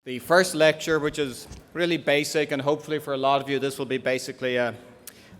The first lecture, which is really basic, and hopefully for a lot of you this will be basically a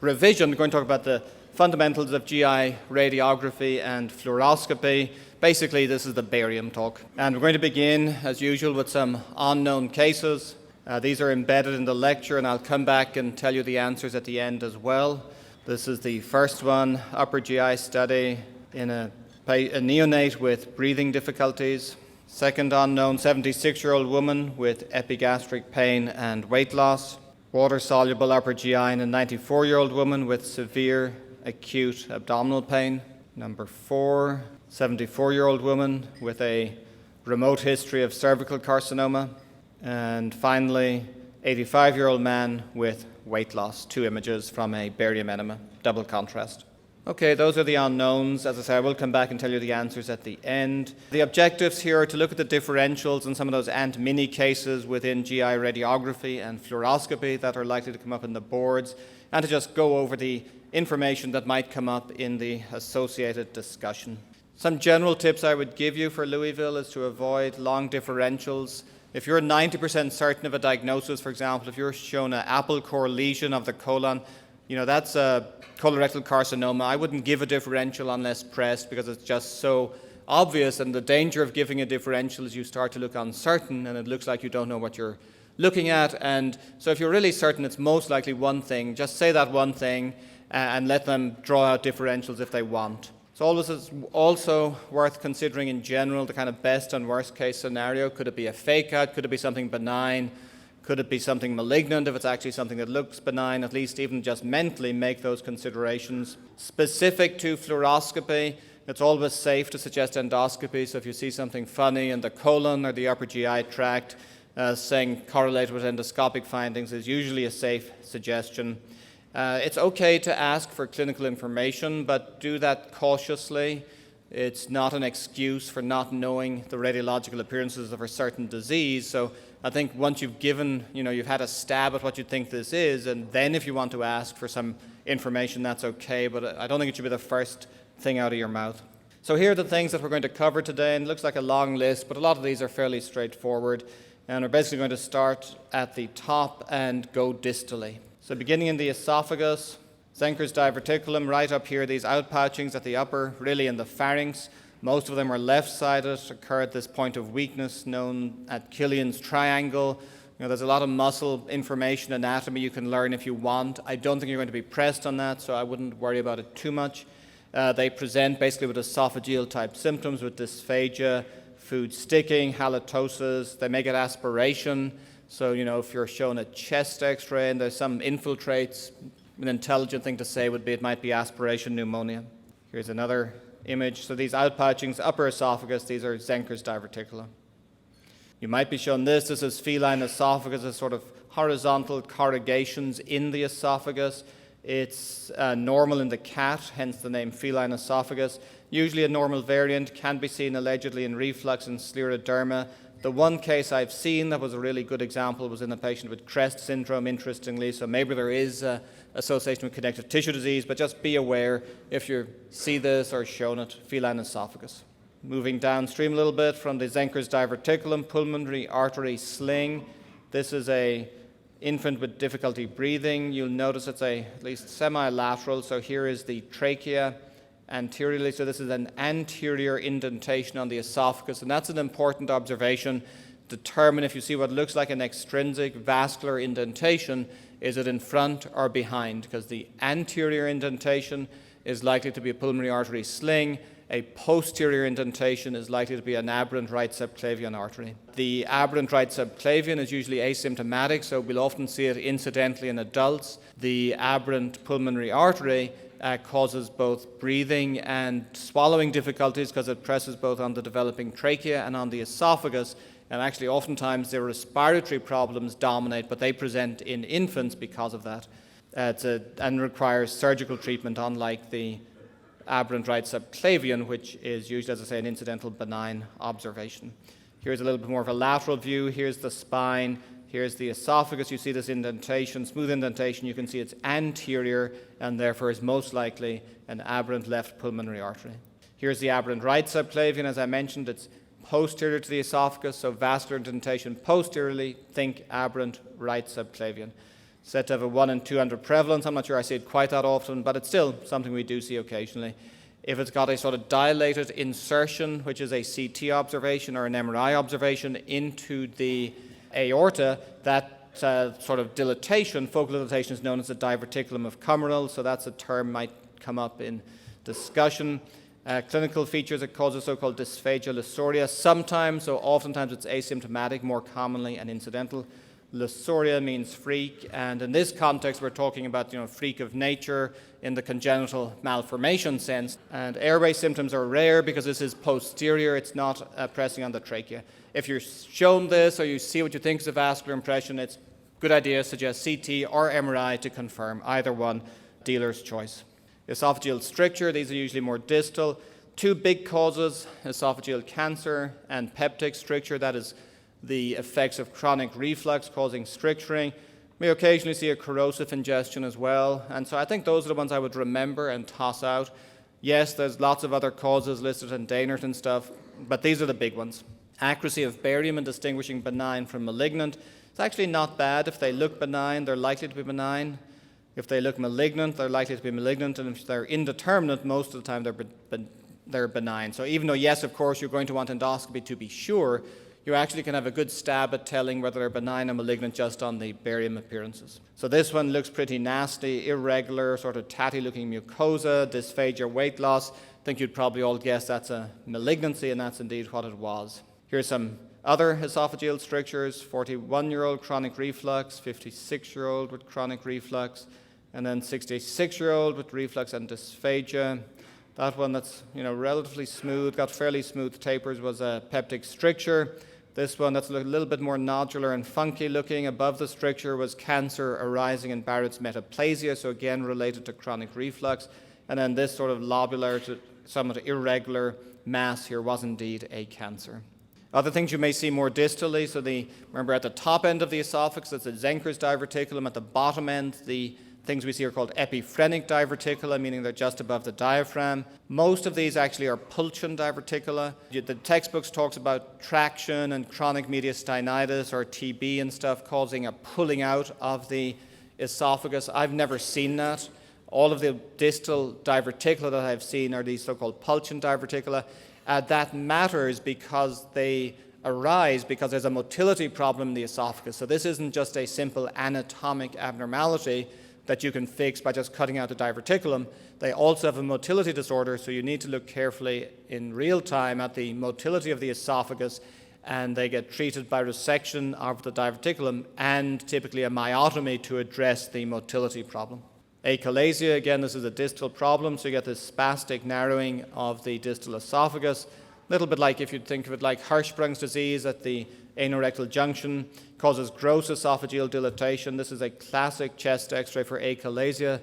revision. We're going to talk about the fundamentals of GI radiography and fluoroscopy. Basically, this is the barium talk. And we're going to begin, as usual, with some unknown cases. These are embedded in the lecture, and I'll come back and tell you the answers at the end as well. This is the first one, upper GI study in a neonate with breathing difficulties. Second unknown, 76-year-old woman with epigastric pain and weight loss. Water-soluble upper GI in a 94-year-old woman with severe acute abdominal pain. Number 4, 74-year-old woman with a remote history of cervical carcinoma. And finally, 85-year-old man with weight loss. 2 images from a barium enema, double contrast. Okay, those are the unknowns. As I say, I will come back and tell you the answers at the end. The objectives here are to look at the differentials and some of those ant-mini cases within GI radiography and fluoroscopy that are likely to come up in the boards, and to just go over the information that might come up in the associated discussion. Some general tips I would give you for Louisville is to avoid long differentials. If you're 90% certain of a diagnosis, for example, if you're shown an apple core lesion of the colon, that's a colorectal carcinoma. I wouldn't give a differential unless pressed because it's just so obvious, and the danger of giving a differential is you start to look uncertain and it looks like you don't know what you're looking at. And so if you're really certain it's most likely one thing, just say that one thing and let them draw out differentials if they want. So always is also worth considering in general the kind of best and worst case scenario. Could it be a fake out? Could it be something benign? Could it be something malignant if it's actually something that looks benign? At least even just mentally make those considerations. Specific to fluoroscopy, it's always safe to suggest endoscopy. So if you see something funny in the colon or the upper GI tract, saying correlated with endoscopic findings is usually a safe suggestion. It's okay to ask for clinical information, but do that cautiously. It's not an excuse for not knowing the radiological appearances of a certain disease. So I think once you've given, you've had a stab at what you think this is, and then if you want to ask for some information, that's okay, but I don't think it should be the first thing out of your mouth. So here are the things that we're going to cover today, and it looks like a long list, but a lot of these are fairly straightforward, and we're basically going to start at the top and go distally. So beginning in the esophagus, Zenker's diverticulum, right up here, these outpouchings at the upper, really in the pharynx. Most of them are left-sided, occur at this point of weakness known at Killian's triangle. There's a lot of muscle information, anatomy you can learn if you want. I don't think you're going to be pressed on that, so I wouldn't worry about it too much. They present basically with esophageal-type symptoms, with dysphagia, food sticking, halitosis. They may get aspiration. So, if you're shown a chest x-ray and there's some infiltrates, an intelligent thing to say would be it might be aspiration pneumonia. Here's another image. So these outpouchings, upper esophagus, these are Zenker's diverticulum. You might be shown this. This is feline esophagus, a sort of horizontal corrugations in the esophagus. It's normal in the cat, hence the name feline esophagus. Usually a normal variant, can be seen allegedly in reflux and scleroderma. The one case I've seen that was a really good example was in a patient with Crest syndrome, interestingly, so maybe there is association with connective tissue disease, but just be aware if you see this or shown it, feline esophagus. Moving downstream a little bit from the Zenker's diverticulum, pulmonary artery sling. This is a infant with difficulty breathing. You'll notice it's at least semi-lateral, so here is the trachea anteriorly, so this is an anterior indentation on the esophagus, and that's an important observation. Determine if you see what looks like an extrinsic vascular indentation, is it in front or behind? Because the anterior indentation is likely to be a pulmonary artery sling. A posterior indentation is likely to be an aberrant right subclavian artery. The aberrant right subclavian is usually asymptomatic, so we'll often see it incidentally in adults. The aberrant pulmonary artery causes both breathing and swallowing difficulties because it presses both on the developing trachea and on the esophagus. And actually, oftentimes, their respiratory problems dominate, but they present in infants because of that. And requires surgical treatment, unlike the aberrant right subclavian, which is usually, as I say, an incidental benign observation. Here's a little bit more of a lateral view. Here's the spine. Here's the esophagus. You see this indentation, smooth indentation. You can see it's anterior and therefore is most likely an aberrant left pulmonary artery. Here's the aberrant right subclavian. As I mentioned, it's posterior to the esophagus, so vascular indentation posteriorly, think aberrant right subclavian. Said to have a 1 in 200 prevalence. I'm not sure I see it quite that often, but it's still something we do see occasionally. If it's got a sort of dilated insertion, which is a CT observation or an MRI observation into the aorta, that sort of dilatation, focal dilatation, is known as a diverticulum of Cummerell, so that's a term might come up in discussion. Clinical features, it causes so-called dysphagia lussoria sometimes, so oftentimes it's asymptomatic, more commonly and incidental. Lussoria means freak, and in this context we're talking about freak of nature in the congenital malformation sense. And airway symptoms are rare because this is posterior, it's not pressing on the trachea. If you're shown this or you see what you think is a vascular impression, it's a good idea to suggest CT or MRI to confirm, either one, dealer's choice. Esophageal stricture, these are usually more distal. Two big causes, esophageal cancer and peptic stricture, that is the effects of chronic reflux causing stricturing. We occasionally see a corrosive ingestion as well, and so I think those are the ones I would remember and toss out. Yes, there's lots of other causes listed in Daynert and stuff, but these are the big ones. Accuracy of barium in distinguishing benign from malignant. It's actually not bad. If they look benign, they're likely to be benign. If they look malignant, they're likely to be malignant, and if they're indeterminate, most of the time they're benign. So even though, yes, of course, you're going to want endoscopy to be sure, you actually can have a good stab at telling whether they're benign or malignant just on the barium appearances. So this one looks pretty nasty, irregular, sort of tatty-looking mucosa, dysphagia, weight loss. I think you'd probably all guess that's a malignancy, and that's indeed what it was. Here's some other esophageal strictures: 41-year-old chronic reflux, 56-year-old with chronic reflux, and then 66-year-old with reflux and dysphagia. That one that's relatively smooth, got fairly smooth tapers, was a peptic stricture. This one that's a little bit more nodular and funky looking above the stricture was cancer arising in Barrett's metaplasia, so again related to chronic reflux. And then this sort of lobular to somewhat irregular mass here was indeed a cancer. Other things you may see more distally, so remember at the top end of the esophagus, that's a Zenker's diverticulum. At the bottom end, the things we see are called epiphrenic diverticula, meaning they're just above the diaphragm. Most of these actually are pulsion diverticula. The textbooks talks about traction and chronic mediastinitis or TB and stuff causing a pulling out of the esophagus. I've never seen that. All of the distal diverticula that I've seen are these so-called pulsion diverticula. That matters because they arise because there's a motility problem in the esophagus. So this isn't just a simple anatomic abnormality that you can fix by just cutting out the diverticulum. They also have a motility disorder, so you need to look carefully in real time at the motility of the esophagus, and they get treated by resection of the diverticulum and typically a myotomy to address the motility problem. Achalasia, again, this is a distal problem, so you get this spastic narrowing of the distal esophagus, a little bit like if you think of it like Hirschsprung's disease at the anorectal junction, causes gross esophageal dilatation. This is a classic chest x-ray for achalasia.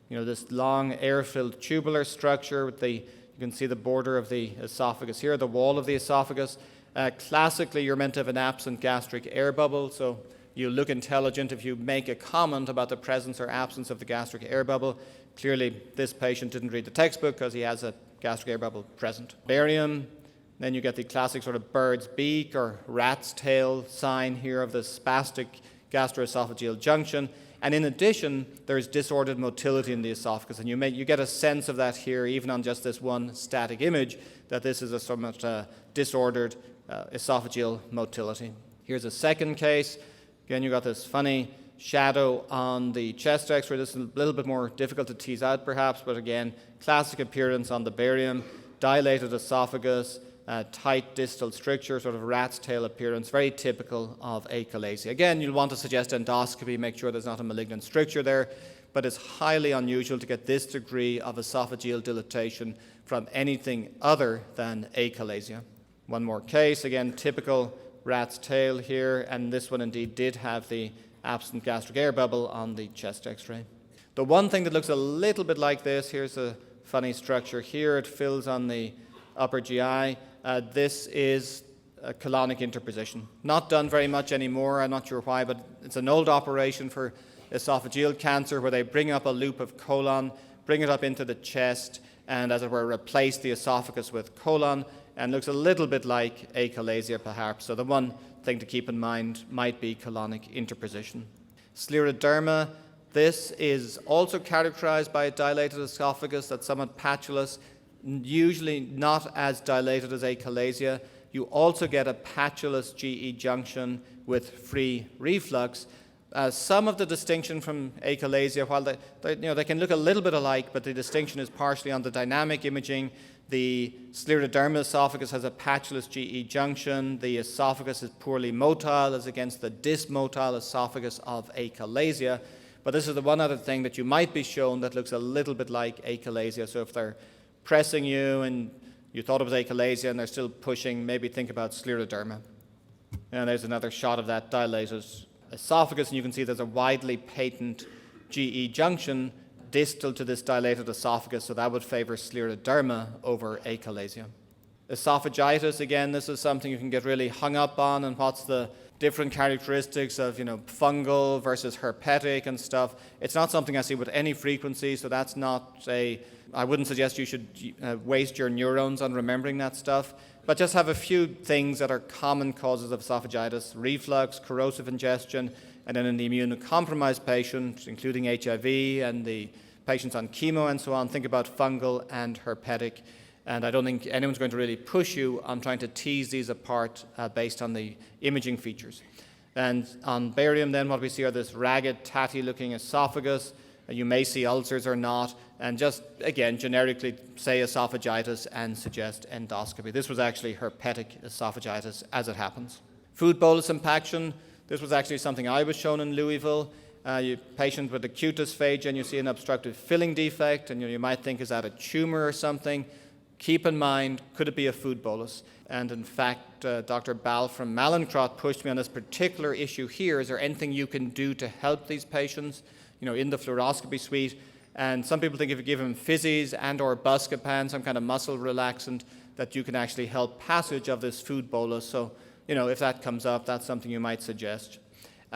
This long air-filled tubular structure with you can see the border of the esophagus here, the wall of the esophagus. Classically, you're meant to have an absent gastric air bubble, so you look intelligent if you make a comment about the presence or absence of the gastric air bubble. Clearly, this patient didn't read the textbook because he has a gastric air bubble present. Barium. Then you get the classic sort of bird's beak or rat's tail sign here of the spastic gastroesophageal junction. And in addition, there's disordered motility in the esophagus. And you get a sense of that here, even on just this one static image, that this is a somewhat disordered esophageal motility. Here's a second case. Again, you got this funny shadow on the chest x-ray. This is a little bit more difficult to tease out perhaps, but again, classic appearance on the barium, dilated esophagus, tight distal stricture, sort of rat's tail appearance, very typical of achalasia. Again, you'll want to suggest endoscopy, make sure there's not a malignant stricture there, but it's highly unusual to get this degree of esophageal dilatation from anything other than achalasia. One more case, again, typical rat's tail here, and this one indeed did have the absent gastric air bubble on the chest x-ray. The one thing that looks a little bit like this, here's a funny structure here, it fills on the upper GI. This is a colonic interposition. Not done very much anymore, I'm not sure why, but it's an old operation for esophageal cancer where they bring up a loop of colon, bring it up into the chest, and as it were, replace the esophagus with colon. and looks a little bit like achalasia perhaps. So the one thing to keep in mind might be colonic interposition. Scleroderma, this is also characterized by a dilated esophagus that's somewhat patulous, usually not as dilated as achalasia. You also get a patulous GE junction with free reflux. Some of the distinction from achalasia, while they can look a little bit alike, but the distinction is partially on the dynamic imaging. The scleroderma esophagus has a patulous GE junction. The esophagus is poorly motile as against the dysmotile esophagus of achalasia. But this is the one other thing that you might be shown that looks a little bit like achalasia. So if they're pressing you and you thought it was achalasia and they're still pushing, maybe think about scleroderma. And there's another shot of that dilated esophagus, and you can see there's a widely patent GE junction distal to this dilated esophagus, so that would favor scleroderma over achalasia. Esophagitis, again, this is something you can get really hung up on, and what's the different characteristics of fungal versus herpetic and stuff. It's not something I see with any frequency, so that's not I wouldn't suggest you should waste your neurons on remembering that stuff, but just have a few things that are common causes of esophagitis: reflux, corrosive ingestion, and then in the immunocompromised patient, including HIV and the patients on chemo and so on, think about fungal and herpetic. And I don't think anyone's going to really push you on trying to tease these apart based on the imaging features. And on barium, then, what we see are this ragged, tatty-looking esophagus. You may see ulcers or not, and just, again, generically say esophagitis and suggest endoscopy. This was actually herpetic esophagitis, as it happens. Food bolus impaction. This was actually something I was shown in Louisville. Patient with acute dysphagia, and you see an obstructive filling defect, and you might think, is that a tumor or something? Keep in mind, could it be a food bolus? And in fact, Dr. Ball from Mallinckrodt pushed me on this particular issue here. Is there anything you can do to help these patients, in the fluoroscopy suite? And some people think if you give them physies and or buscopan, some kind of muscle relaxant, that you can actually help passage of this food bolus. So, if that comes up, that's something you might suggest.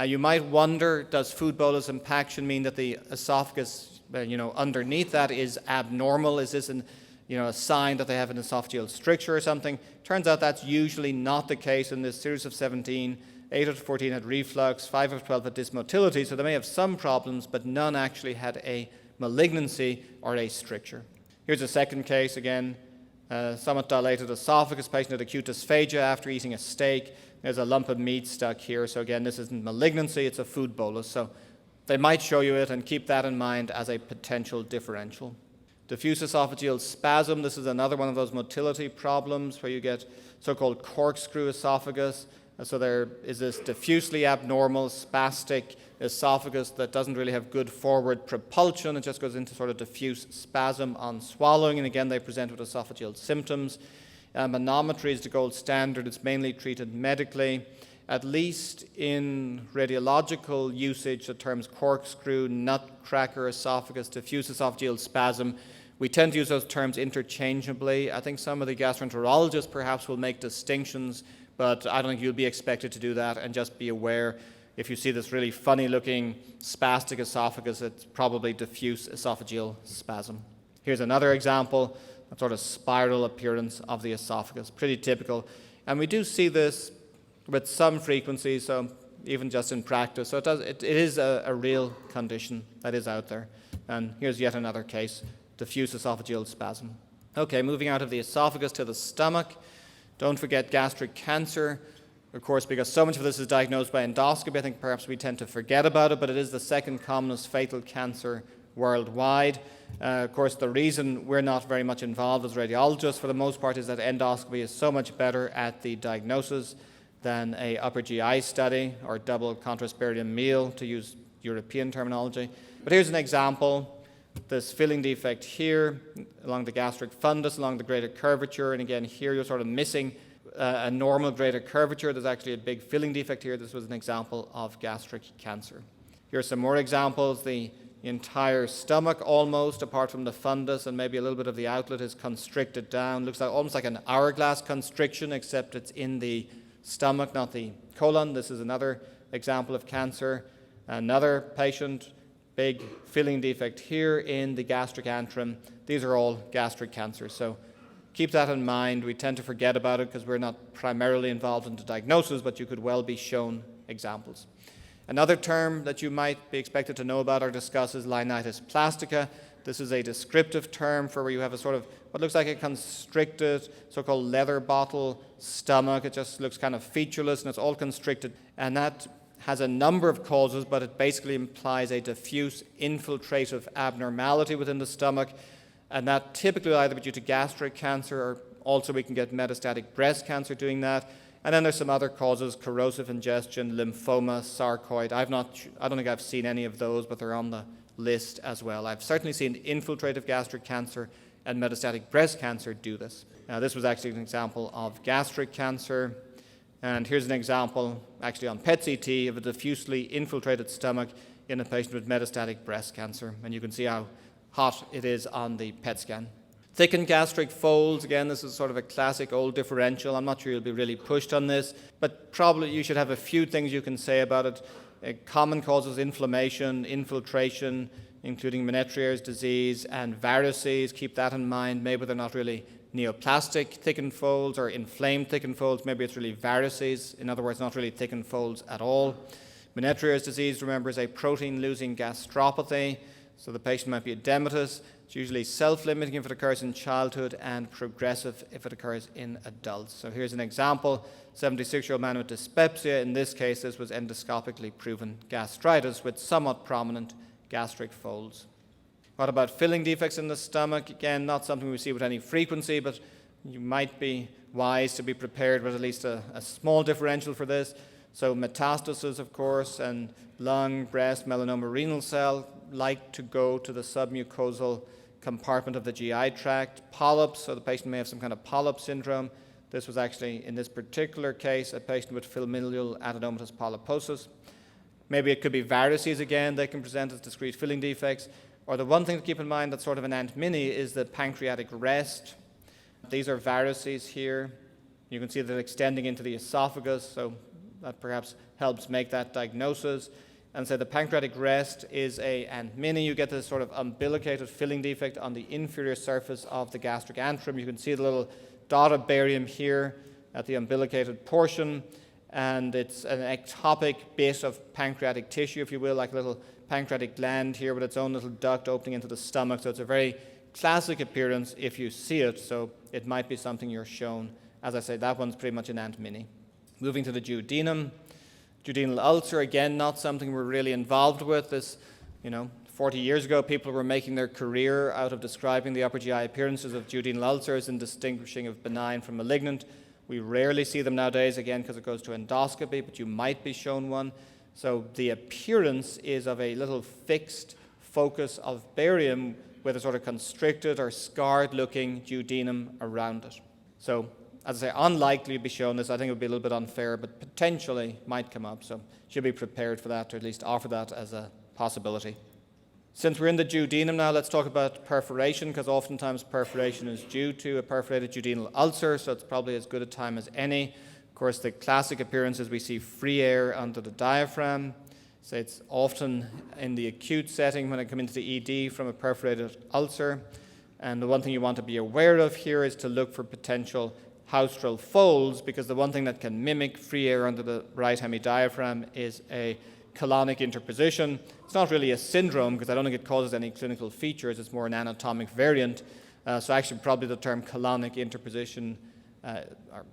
You might wonder, does food bolus impaction mean that the esophagus, underneath that is abnormal? Is this a sign that they have an esophageal stricture or something? Turns out that's usually not the case. In this series of 17, 8 out of 14 had reflux, 5 of 12 had dysmotility, so they may have some problems, but none actually had a malignancy or a stricture. Here's a second case, again, somewhat dilated esophagus, patient had acute dysphagia after eating a steak. There's a lump of meat stuck here, so again, this isn't malignancy, it's a food bolus. So they might show you it, and keep that in mind as a potential differential. Diffuse esophageal spasm, this is another one of those motility problems where you get so-called corkscrew esophagus. So there is this diffusely abnormal spastic esophagus that doesn't really have good forward propulsion. It just goes into sort of diffuse spasm on swallowing, and again they present with esophageal symptoms. Manometry is the gold standard. It's mainly treated medically. At least in radiological usage, the terms corkscrew, nutcracker esophagus, diffuse esophageal spasm, we tend to use those terms interchangeably. I think some of the gastroenterologists perhaps will make distinctions, but I don't think you'll be expected to do that, and just be aware if you see this really funny-looking spastic esophagus, it's probably diffuse esophageal spasm. Here's another example, a sort of spiral appearance of the esophagus, pretty typical. And we do see this with some frequency, so even just in practice. So it is a real condition that is out there. And here's yet another case, diffuse esophageal spasm. Okay, moving out of the esophagus to the stomach. Don't forget gastric cancer. Of course, because so much of this is diagnosed by endoscopy, I think perhaps we tend to forget about it, but it is the second commonest fatal cancer worldwide. Of course, the reason we're not very much involved as radiologists for the most part is that endoscopy is so much better at the diagnosis than a upper GI study or double contrast barium meal, to use European terminology. But here's an example. This filling defect here along the gastric fundus, along the greater curvature, and again here you're sort of missing a normal greater curvature. There's actually a big filling defect here. This was an example of gastric cancer. Here are some more examples. The entire stomach almost, apart from the fundus and maybe a little bit of the outlet, is constricted down. Looks like almost like an hourglass constriction, except it's in the stomach, not the colon. This is another example of cancer. Another patient, big filling defect here in the gastric antrum. These are all gastric cancers. So keep that in mind. We tend to forget about it because we're not primarily involved in the diagnosis, but you could well be shown examples. Another term that you might be expected to know about or discuss is linitis plastica. This is a descriptive term for where you have a sort of what looks like a constricted, so-called leather bottle stomach. It just looks kind of featureless and it's all constricted. And that has a number of causes, but it basically implies a diffuse infiltrative abnormality within the stomach. And that typically will either be due to gastric cancer, or also we can get metastatic breast cancer doing that. And then there's some other causes: corrosive ingestion, lymphoma, sarcoid. I don't think I've seen any of those, but they're on the list as well. I've certainly seen infiltrative gastric cancer and metastatic breast cancer do this. Now, this was actually an example of gastric cancer. And here's an example, actually on PET-CT, of a diffusely infiltrated stomach in a patient with metastatic breast cancer. And you can see how hot it is on the PET scan. Thickened gastric folds, again, this is sort of a classic old differential. I'm not sure you'll be really pushed on this, but probably you should have a few things you can say about it. Common causes: inflammation, infiltration, including Menetrier's disease and varices. Keep that in mind. Maybe they're not really neoplastic thickened folds or inflamed thickened folds. Maybe it's really varices. In other words, not really thickened folds at all. Menetrier's disease, remember, is a protein-losing gastropathy. So the patient might be edematous. It's usually self-limiting if it occurs in childhood and progressive if it occurs in adults. So here's an example: 76-year-old man with dyspepsia. In this case, this was endoscopically proven gastritis with somewhat prominent gastric folds. What about filling defects in the stomach? Again, not something we see with any frequency, but you might be wise to be prepared with at least a small differential for this. So metastasis, of course, and lung, breast, melanoma, renal cell like to go to the submucosal compartment of the GI tract. Polyps, so the patient may have some kind of polyp syndrome. This was actually, in this particular case, a patient with familial adenomatous polyposis. Maybe it could be varices again. They can present as discrete filling defects. Or the one thing to keep in mind that's sort of an ant mini is the pancreatic rest. These are varices here. You can see that extending into the esophagus, so that perhaps helps make that diagnosis. And so the pancreatic rest is a ant mini. You get this sort of umbilicated filling defect on the inferior surface of the gastric antrum. You can see the little dot of barium here at the umbilicated portion. And it's an ectopic bit of pancreatic tissue, if you will, like a little pancreatic gland here with its own little duct opening into the stomach. So it's a very classic appearance if you see it. So it might be something you're shown. As I say, that one's pretty much an ant mini. Moving to the duodenum. Duodenal ulcer, again, not something we're really involved with. This, 40 years ago, people were making their career out of describing the upper GI appearances of duodenal ulcers and distinguishing of benign from malignant. We rarely see them nowadays, again, because it goes to endoscopy, but you might be shown one. So the appearance is of a little fixed focus of barium with a sort of constricted or scarred-looking duodenum around it. So, as I say, unlikely to be shown this. I think it would be a little bit unfair, but potentially might come up. So should be prepared for that, or at least offer that as a possibility. Since we're in the duodenum now, let's talk about perforation, because oftentimes perforation is due to a perforated duodenal ulcer, so it's probably as good a time as any. Of course, the classic appearance is we see free air under the diaphragm. So it's often in the acute setting when I come into the ED from a perforated ulcer. And the one thing you want to be aware of here is to look for potential haustral folds, because the one thing that can mimic free air under the right hemidiaphragm is a colonic interposition. It's not really a syndrome because I don't think it causes any clinical features. It's more an anatomic variant. So actually probably the term colonic interposition or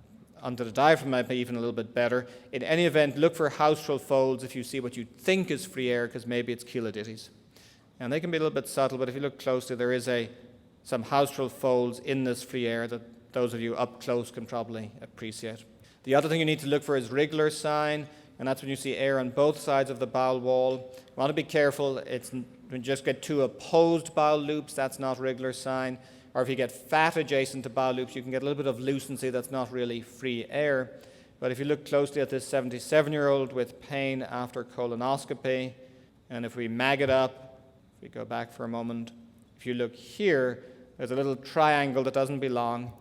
under the diaphragm might be even a little bit better. In any event, look for haustral folds if you see what you think is free air, because maybe it's cheilitis. And they can be a little bit subtle, but if you look closely, there is some haustral folds in this free air that those of you up close can probably appreciate. The other thing you need to look for is wriggler sign, and that's when you see air on both sides of the bowel wall. You want to be careful. When you just get two opposed bowel loops, that's not wriggler sign. Or if you get fat adjacent to bowel loops, you can get a little bit of lucency that's not really free air. But if you look closely at this 77-year-old with pain after colonoscopy, and if we mag it up, if we go back for a moment, if you look here, there's a little triangle that doesn't belong.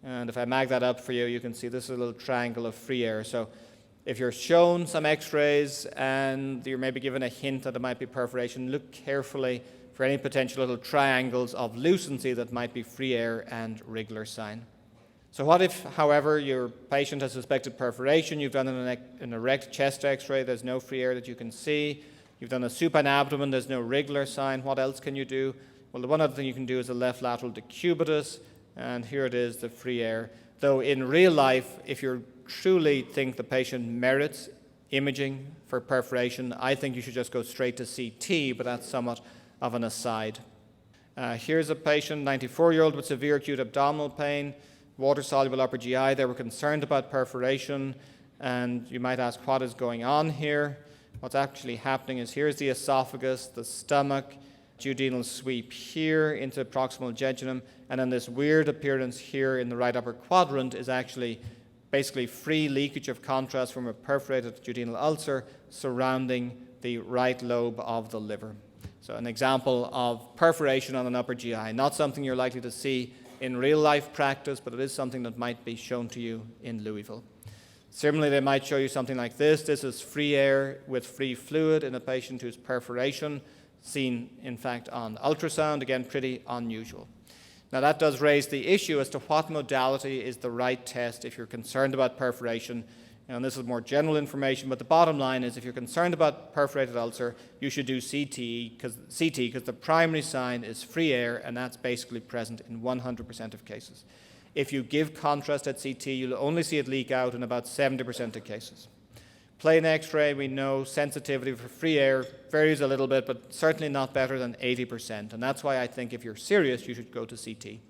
And if I mag that up for you, you can see this is a little triangle of free air. So if you're shown some x-rays and you're maybe given a hint that it might be perforation, look carefully for any potential little triangles of lucency that might be free air and wriggler sign. So what if, however, your patient has suspected perforation, you've done an erect chest x-ray, there's no free air that you can see, you've done a supine abdomen, there's no wriggler sign, what else can you do? Well, the one other thing you can do is a left lateral decubitus, and here it is, the free air. Though in real life, if you truly think the patient merits imaging for perforation, I think you should just go straight to CT, but that's somewhat of an aside. Here's a patient, 94-year-old with severe acute abdominal pain, water-soluble upper GI. They were concerned about perforation, and you might ask what is going on here. What's actually happening is here's the esophagus, the stomach, duodenal sweep here into proximal jejunum, and then this weird appearance here in the right upper quadrant is actually basically free leakage of contrast from a perforated duodenal ulcer surrounding the right lobe of the liver. So an example of perforation on an upper GI, not something you're likely to see in real life practice, but it is something that might be shown to you in Louisville. Similarly, they might show you something like this. This is free air with free fluid in a patient whose perforation, seen in fact on ultrasound, again pretty unusual. Now that does raise the issue as to what modality is the right test if you're concerned about perforation. And this is more general information, but the bottom line is if you're concerned about perforated ulcer, you should do CT because the primary sign is free air, and that's basically present in 100% of cases. If you give contrast at CT, you'll only see it leak out in about 70% of cases. Plain X-ray, we know sensitivity for free air varies a little bit, but certainly not better than 80%. And that's why I think if you're serious, you should go to CT.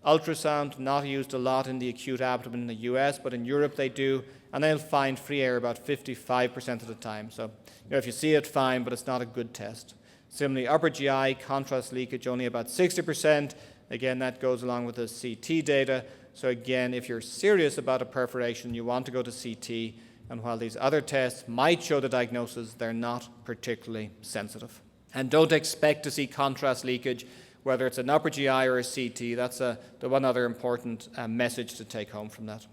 Ultrasound, not used a lot in the acute abdomen in the US, but in Europe they do, and they'll find free air about 55% of the time. So if you see it, fine, but it's not a good test. Similarly, upper GI, contrast leakage, only about 60%. Again, that goes along with the CT data. So again, if you're serious about a perforation, you want to go to CT. And while these other tests might show the diagnosis, they're not particularly sensitive. And don't expect to see contrast leakage, whether it's an upper GI or a CT. That's the one other important message to take home from that.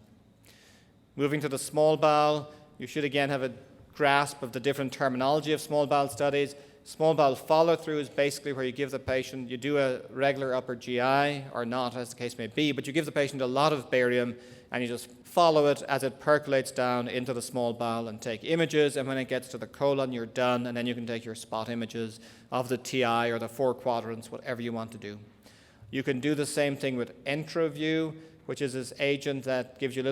Moving to the small bowel, you should again have a grasp of the different terminology of small bowel studies. Small bowel follow-through is basically where you give the patient, you do a regular upper GI, or not, as the case may be, but you give the patient a lot of barium, and you just follow it as it percolates down into the small bowel and take images, and when it gets to the colon, you're done, and then you can take your spot images of the TI or the 4 quadrants, whatever you want to do. You can do the same thing with EntroView, which is this agent that gives you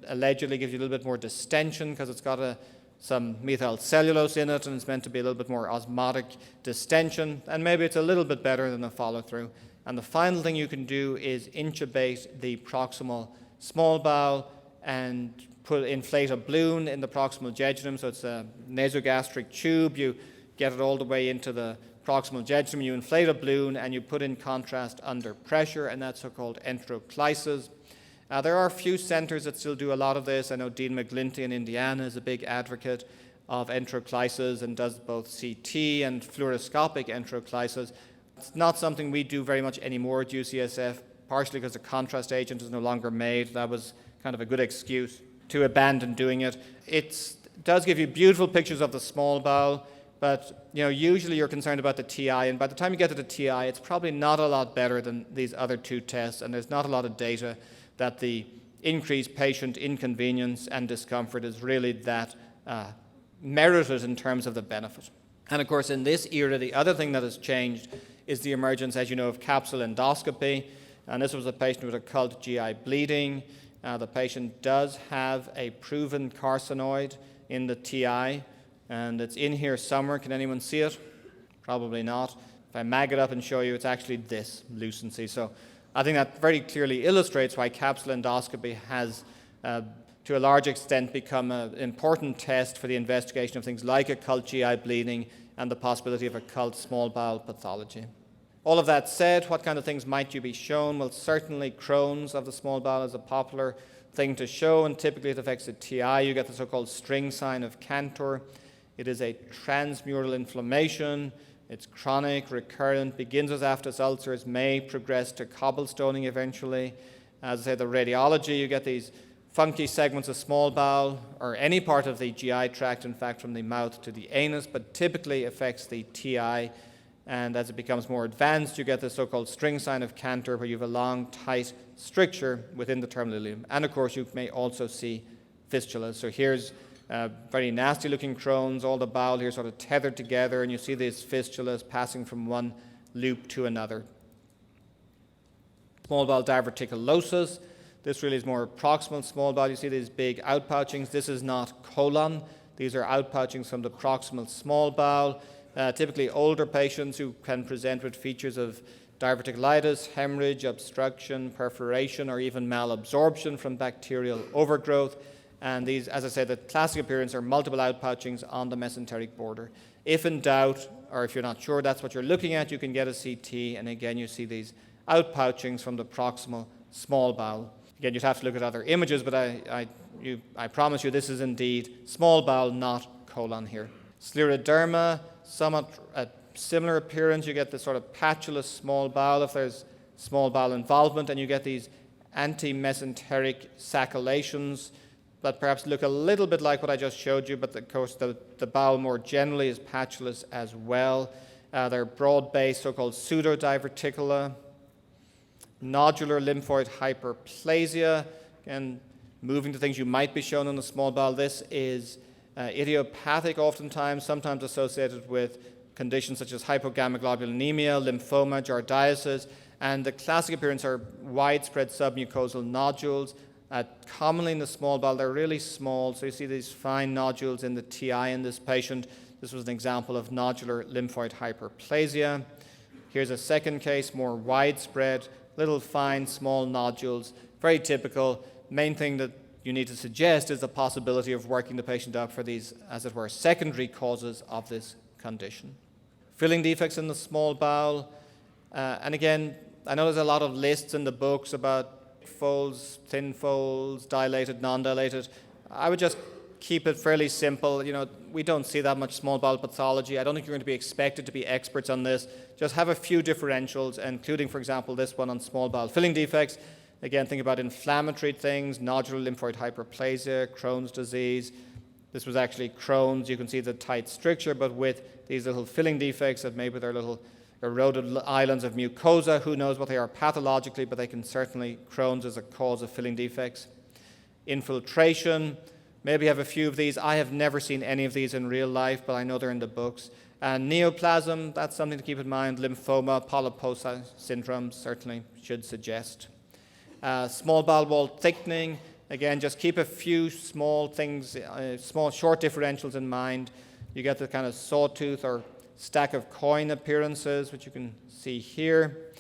allegedly gives you a little bit more distension because it's got some methyl cellulose in it, and it's meant to be a little bit more osmotic distension, and maybe it's a little bit better than the follow-through. And the final thing you can do is intubate the proximal small bowel and inflate a balloon in the proximal jejunum. So it's a nasogastric tube. You get it all the way into the proximal jejunum. You inflate a balloon and you put in contrast under pressure, and that's so-called enteroclysis. There are a few centers that still do a lot of this. I know Dean McGlinty in Indiana is a big advocate of enteroclysis and does both CT and fluoroscopic enteroclysis. It's not something we do very much anymore at UCSF, partially because the contrast agent is no longer made. That was kind of a good excuse to abandon doing it. It does give you beautiful pictures of the small bowel, but usually you're concerned about the TI, and by the time you get to the TI, it's probably not a lot better than these other two tests, and there's not a lot of data that the increased patient inconvenience and discomfort is really that merited in terms of the benefit. And of course, in this era, the other thing that has changed is the emergence, as you know, of capsule endoscopy. And this was a patient with occult GI bleeding. The patient does have a proven carcinoid in the TI, and it's in here somewhere. Can anyone see it? Probably not. If I mag it up and show you, it's actually this lucency. So I think that very clearly illustrates why capsule endoscopy has, to a large extent, become an important test for the investigation of things like occult GI bleeding and the possibility of occult small bowel pathology. All of that said, what kind of things might you be shown? Well, certainly Crohn's of the small bowel is a popular thing to show, and typically it affects the TI. You get the so-called string sign of Cantor. It is a transmural inflammation. It's chronic, recurrent, begins as aphthous ulcers, may progress to cobblestoning eventually. As I say, the radiology, you get these funky segments of small bowel, or any part of the GI tract, in fact, from the mouth to the anus, but typically affects the TI. And as it becomes more advanced, you get the so-called string sign of Cantor, where you have a long, tight stricture within the terminal ileum. And of course, you may also see fistulas. So here's very nasty-looking Crohn's, all the bowel here sort of tethered together, and you see these fistulas passing from one loop to another. Small bowel diverticulosis. This really is more proximal small bowel. You see these big outpouchings. This is not colon. These are outpouchings from the proximal small bowel. Typically older patients who can present with features of diverticulitis, hemorrhage, obstruction, perforation, or even malabsorption from bacterial overgrowth. And these, as I said, the classic appearance are multiple outpouchings on the mesenteric border. If in doubt, or if you're not sure that's what you're looking at, you can get a CT, and again you see these outpouchings from the proximal small bowel. Again, you'd have to look at other images, but I promise you this is indeed small bowel, not colon here. Scleroderma, somewhat a similar appearance. You get this sort of patulous small bowel if there's small bowel involvement, and you get these anti-mesenteric saculations that perhaps look a little bit like what I just showed you, but of course the bowel more generally is patulous as well. They're broad-based, so-called pseudodiverticula. Nodular lymphoid hyperplasia, and moving to things you might be shown in the small bowel. This is idiopathic oftentimes, sometimes associated with conditions such as hypogammaglobulinemia, lymphoma, giardiasis, and the classic appearance are widespread submucosal nodules. Commonly in the small bowel, they're really small, so you see these fine nodules in the TI in this patient. This was an example of nodular lymphoid hyperplasia. Here's a second case, more widespread, little fine small nodules, very typical. Main thing that you need to suggest is the possibility of working the patient up for these, as it were, secondary causes of this condition. Filling defects in the small bowel, and again, I know there's a lot of lists in the books about folds, thin folds, dilated, non-dilated. I would just keep it fairly simple. You know, we don't see that much small bowel pathology. I don't think you're going to be expected to be experts on this. Just have a few differentials, including, for example, this one on small bowel filling defects. Again, think about inflammatory things, nodular lymphoid hyperplasia, Crohn's disease. This was actually Crohn's. You can see the tight stricture, but with these little filling defects that maybe they're little eroded islands of mucosa. Who knows what they are pathologically, but they can certainly, Crohn's is a cause of filling defects. Infiltration. Maybe have a few of these. I have never seen any of these in real life, but I know they're in the books. And neoplasm, that's something to keep in mind. Lymphoma, polyposis syndrome certainly should suggest. Small bowel wall thickening. Again, just keep a few small things, small short differentials in mind. You get the kind of sawtooth or stack of coin appearances, which you can see here.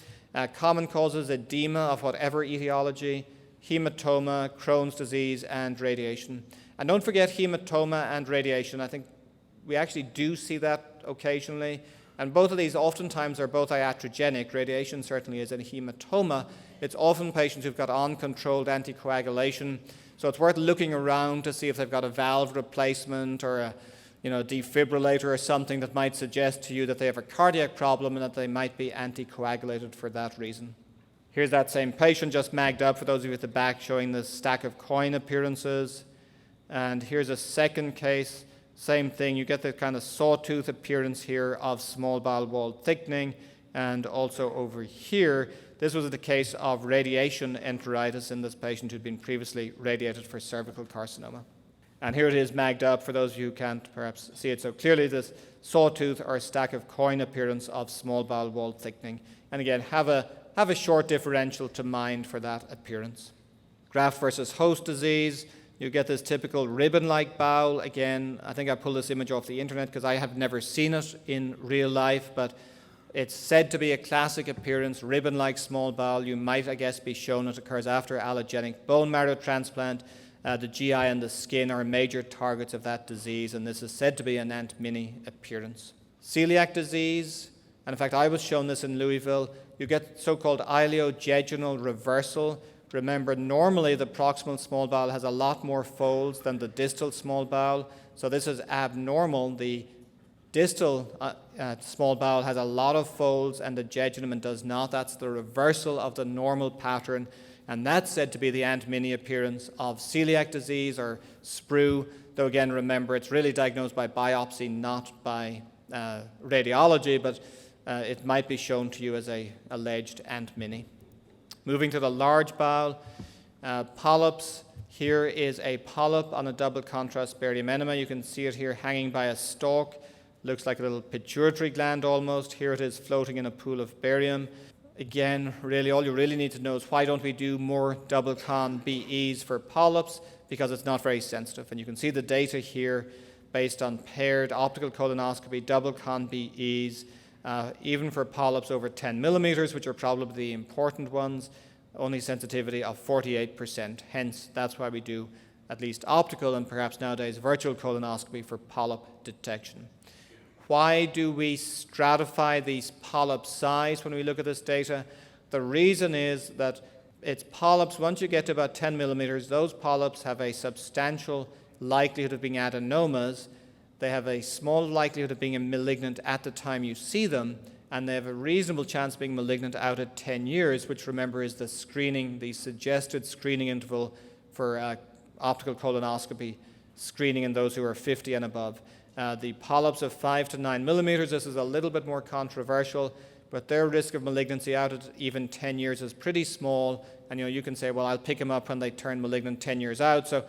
Common causes, edema of whatever etiology, hematoma, Crohn's disease, and radiation. And don't forget hematoma and radiation. I think we actually do see that occasionally. And both of these oftentimes are both iatrogenic. Radiation certainly is, and hematoma, it's often patients who've got uncontrolled anticoagulation. So it's worth looking around to see if they've got a valve replacement or a defibrillator or something that might suggest to you that they have a cardiac problem and that they might be anticoagulated for that reason. Here's that same patient just magged up for those of you at the back showing the stack of coin appearances. And here's a second case, same thing. You get the kind of sawtooth appearance here of small bowel wall thickening. And also over here, this was the case of radiation enteritis in this patient who'd been previously radiated for cervical carcinoma. And here it is magged up for those of you who can't perhaps see it so clearly, this sawtooth or stack of coin appearance of small bowel wall thickening. And again, have a short differential to mind for that appearance. Graft versus host disease, you get this typical ribbon-like bowel. Again, I think I pulled this image off the internet because I have never seen it in real life, but it's said to be a classic appearance, ribbon-like small bowel. You might, I guess, be shown it occurs after allogenic bone marrow transplant. The GI and the skin are major targets of that disease, and this is said to be an Aunt Minnie appearance. Celiac disease, and in fact I was shown this in Louisville. You get so-called ileojejunal reversal. Remember, normally the proximal small bowel has a lot more folds than the distal small bowel, so this is abnormal. The distal small bowel has a lot of folds and the jejunum does not. That's the reversal of the normal pattern. And that's said to be the Aunt Minnie appearance of celiac disease or sprue, though again, remember, it's really diagnosed by biopsy, not by radiology, but it might be shown to you as a alleged ant mini. Moving to the large bowel, polyps. Here is a polyp on a double contrast barium enema. You can see it here hanging by a stalk. Looks like a little pituitary gland almost. Here it is floating in a pool of barium. Again, really all you really need to know is why don't we do more double con BEs for polyps? Because it's not very sensitive. And you can see the data here based on paired optical colonoscopy, double con BEs, even for polyps over 10 millimeters, which are probably the important ones, only sensitivity of 48%. Hence, that's why we do at least optical and perhaps nowadays virtual colonoscopy for polyp detection. Why do we stratify these polyp size when we look at this data? The reason is that it's polyps, once you get to about 10 millimeters, those polyps have a substantial likelihood of being adenomas. They have a small likelihood of being malignant at the time you see them, and they have a reasonable chance of being malignant out at 10 years, which remember is the screening, the suggested screening interval for optical colonoscopy screening in those who are 50 and above. The polyps of 5 to 9 millimeters, this is a little bit more controversial, but their risk of malignancy out at even 10 years is pretty small. And you can say, well, I'll pick them up when they turn malignant 10 years out. So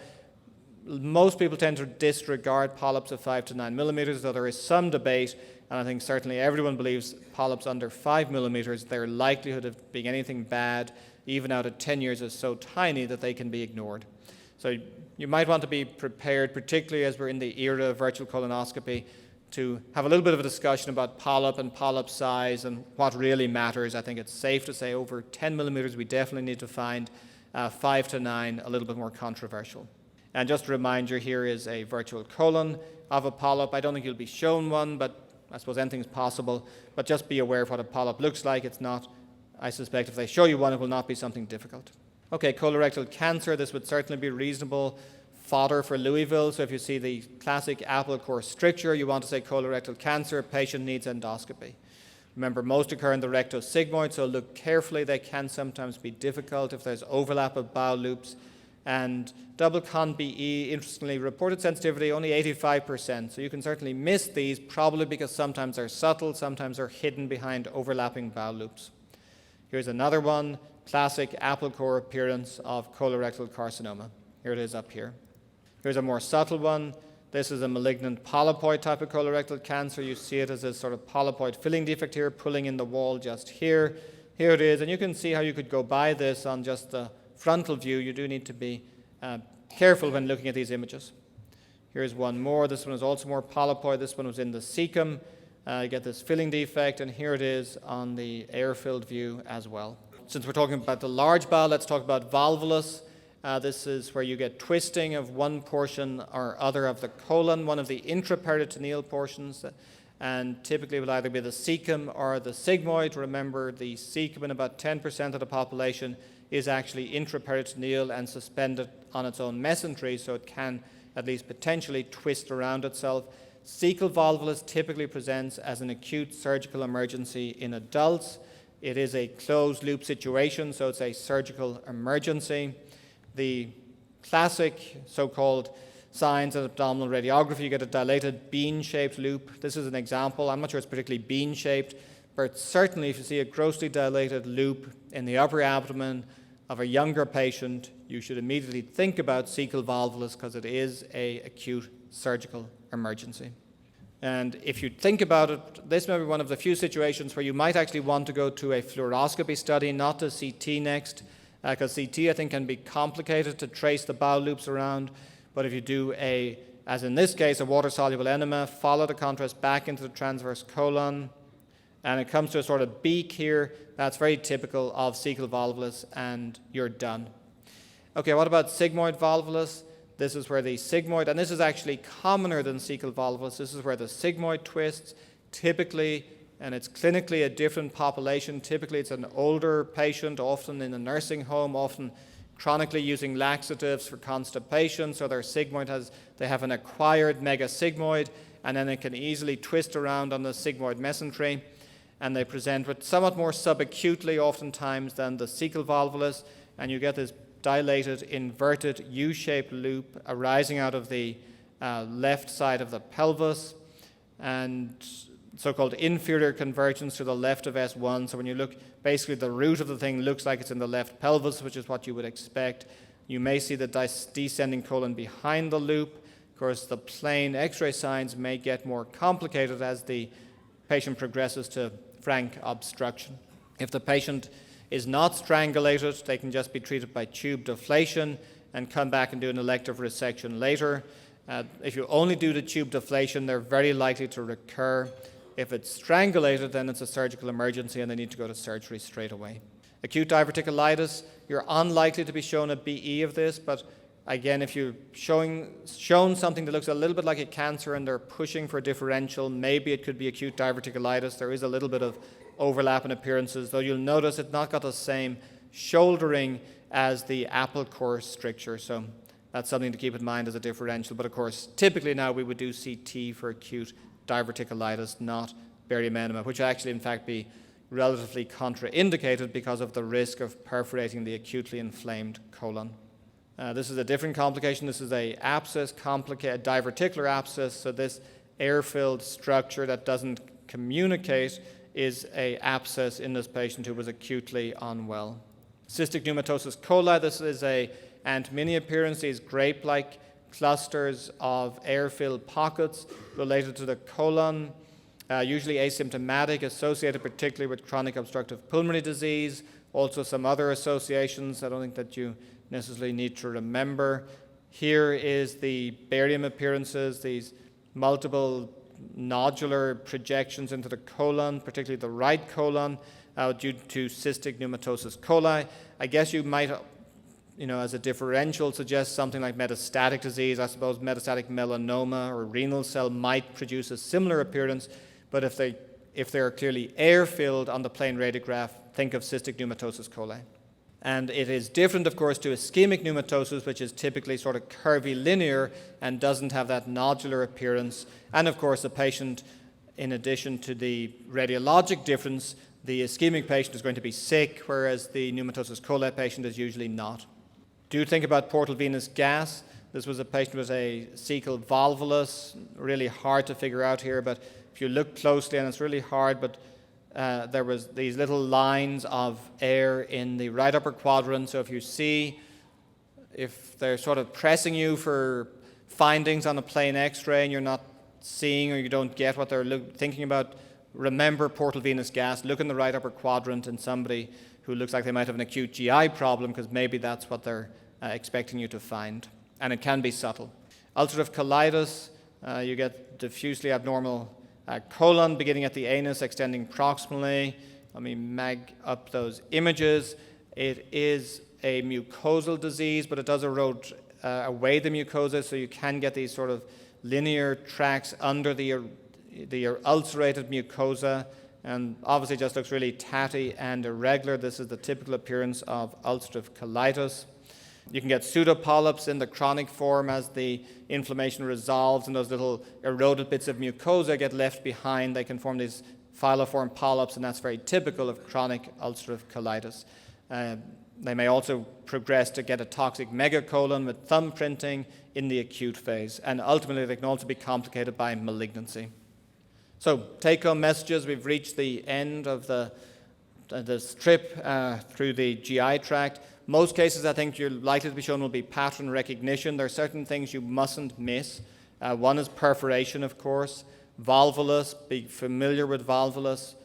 most people tend to disregard polyps of 5 to 9 millimeters, though there is some debate, and I think certainly everyone believes polyps under 5 millimeters, their likelihood of being anything bad, even out at 10 years, is so tiny that they can be ignored. So you might want to be prepared, particularly as we're in the era of virtual colonoscopy, to have a little bit of a discussion about polyp and polyp size and what really matters. I think it's safe to say over 10 millimeters we definitely need to find, 5 to 9 a little bit more controversial. And just a reminder, here is a virtual colon of a polyp. I don't think you'll be shown one, but I suppose anything's possible. But just be aware of what a polyp looks like. It's not, I suspect if they show you one, it will not be something difficult. Okay, colorectal cancer, this would certainly be reasonable fodder for Louisville. So if you see the classic apple core stricture, you want to say colorectal cancer, patient needs endoscopy. Remember, most occur in the rectosigmoid, so look carefully. They can sometimes be difficult if there's overlap of bowel loops. And double con BE, interestingly, reported sensitivity only 85%. So you can certainly miss these, probably because sometimes they're subtle, sometimes they're hidden behind overlapping bowel loops. Here's another one, classic apple core appearance of colorectal carcinoma. Here it is up here. Here's a more subtle one. This is a malignant polypoid type of colorectal cancer. You see it as a sort of polypoid filling defect here, pulling in the wall just here. Here it is, and you can see how you could go by this on just the frontal view. You do need to be careful when looking at these images. Here's one more. This one is also more polypoid. This one was in the cecum. You get this filling defect, and here it is on the air-filled view as well. Since we're talking about the large bowel, let's talk about volvulus. This is where you get twisting of one portion or other of the colon, one of the intraperitoneal portions, and typically will either be the cecum or the sigmoid. Remember, the cecum in about 10% of the population is actually intraperitoneal and suspended on its own mesentery, so it can at least potentially twist around itself. Cecal volvulus typically presents as an acute surgical emergency in adults. It is a closed loop situation, so it's a surgical emergency. The classic so-called signs of abdominal radiography, you get a dilated bean-shaped loop. This is an example. I'm not sure it's particularly bean-shaped, but certainly if you see a grossly dilated loop in the upper abdomen of a younger patient, you should immediately think about cecal volvulus because it is an acute surgical emergency. And if you think about it, this may be one of the few situations where you might actually want to go to a fluoroscopy study, not to CT next, because CT, I think, can be complicated to trace the bowel loops around. But if you do as in this case, a water-soluble enema, follow the contrast back into the transverse colon, and it comes to a sort of beak here, that's very typical of cecal volvulus, and you're done. Okay, what about sigmoid volvulus? This is where the sigmoid, and this is actually commoner than cecal volvulus, this is where the sigmoid twists, typically, and it's clinically a different population. Typically, it's an older patient, often in a nursing home, often chronically using laxatives for constipation. So their sigmoid they have an acquired megasigmoid, and then it can easily twist around on the sigmoid mesentery. And they present with somewhat more subacutely oftentimes than the cecal volvulus, and you get this dilated, inverted U-shaped loop arising out of the left side of the pelvis. And so-called inferior convergence to the left of S1. So when you look, basically the root of the thing looks like it's in the left pelvis, which is what you would expect. You may see the descending colon behind the loop. Of course, the plain X-ray signs may get more complicated as the patient progresses to frank obstruction. If the patient is not strangulated, they can just be treated by tube deflation and come back and do an elective resection later. If you only do the tube deflation, they're very likely to recur. If it's strangulated, then it's a surgical emergency and they need to go to surgery straight away. Acute diverticulitis, you're unlikely to be shown a BE of this, but again, if you're shown something that looks a little bit like a cancer and they're pushing for a differential, maybe it could be acute diverticulitis. There is a little bit of overlap in appearances, though you'll notice it's not got the same shouldering as the apple core stricture, so that's something to keep in mind as a differential. But of course, typically now we would do CT for acute diverticulitis, not barium enema, which would actually in fact be relatively contraindicated because of the risk of perforating the acutely inflamed colon. This is a different complication. This is a abscess, diverticular abscess, so this air-filled structure that doesn't communicate is a abscess in this patient who was acutely unwell. Cystic pneumatosis coli, this is a Ant-Mini appearance, these grape-like clusters of air-filled pockets related to the colon, usually asymptomatic, associated particularly with chronic obstructive pulmonary disease, also some other associations I don't think that you necessarily need to remember. Here is the barium appearances, these multiple nodular projections into the colon, particularly the right colon, due to cystic pneumatosis coli. I guess you might, as a differential, suggest something like metastatic disease. I suppose metastatic melanoma or renal cell might produce a similar appearance, but if they are clearly air-filled on the plain radiograph, think of cystic pneumatosis coli. And it is different, of course, to ischemic pneumatosis, which is typically sort of curvilinear and doesn't have that nodular appearance. And, of course, the patient, in addition to the radiologic difference, the ischemic patient is going to be sick, whereas the pneumatosis coli patient is usually not. Do think about portal venous gas. This was a patient with a cecal volvulus, really hard to figure out here, but if you look closely, and it's really hard, but there was these little lines of air in the right upper quadrant. So if they're sort of pressing you for findings on a plain X-ray and you're not seeing or you don't get what they're thinking about, remember portal venous gas. Look in the right upper quadrant in somebody who looks like they might have an acute GI problem, because maybe that's what they're expecting you to find. And it can be subtle. Ulcerative colitis, you get diffusely abnormal colon beginning at the anus, extending proximally. Let me mag up those images. It is a mucosal disease, but it does erode away the mucosa, so you can get these sort of linear tracks under the ulcerated mucosa, and obviously just looks really tatty and irregular. This is the typical appearance of ulcerative colitis. You can get pseudopolyps in the chronic form as the inflammation resolves and those little eroded bits of mucosa get left behind. They can form these filiform polyps, and that's very typical of chronic ulcerative colitis. They may also progress to get a toxic megacolon with thumbprinting in the acute phase, and ultimately they can also be complicated by malignancy. So, take-home messages. We've reached the end of the trip through the GI tract. Most cases I think you're likely to be shown will be pattern recognition. There are certain things you mustn't miss. One is perforation, of course. Volvulus, be familiar with volvulus.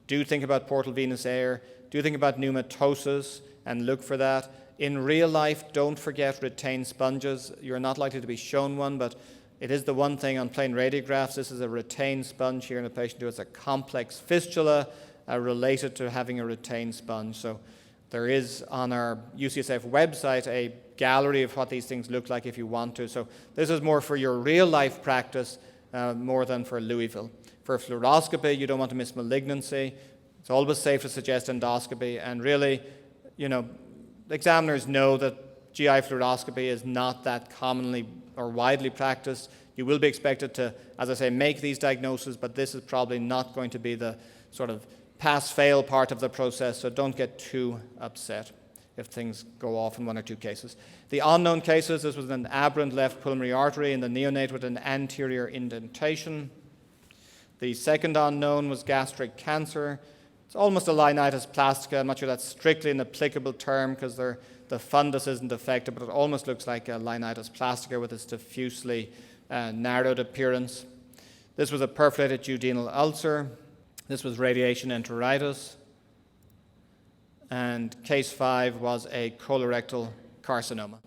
Do think about portal venous air. Do think about pneumatosis and look for that. In real life, don't forget retained sponges. You're not likely to be shown one, but it is the one thing on plain radiographs. This is a retained sponge here in a patient who has a complex fistula related to having a retained sponge. So there is on our UCSF website a gallery of what these things look like if you want to. So this is more for your real life practice more than for Louisville. For fluoroscopy, you don't want to miss malignancy. It's always safe to suggest endoscopy, and really, examiners know that GI fluoroscopy is not that commonly or widely practiced. You will be expected to, as I say, make these diagnoses, but this is probably not going to be the sort of pass-fail part of the process, so don't get too upset if things go off in one or two cases. The unknown cases, this was an aberrant left pulmonary artery in the neonate with an anterior indentation. The second unknown was gastric cancer. It's almost a linitis plastica. I'm not sure that's strictly an applicable term because the fundus isn't affected, but it almost looks like a linitis plastica with its diffusely narrowed appearance. This was a perforated duodenal ulcer. This was radiation enteritis. And case 5 was a colorectal carcinoma.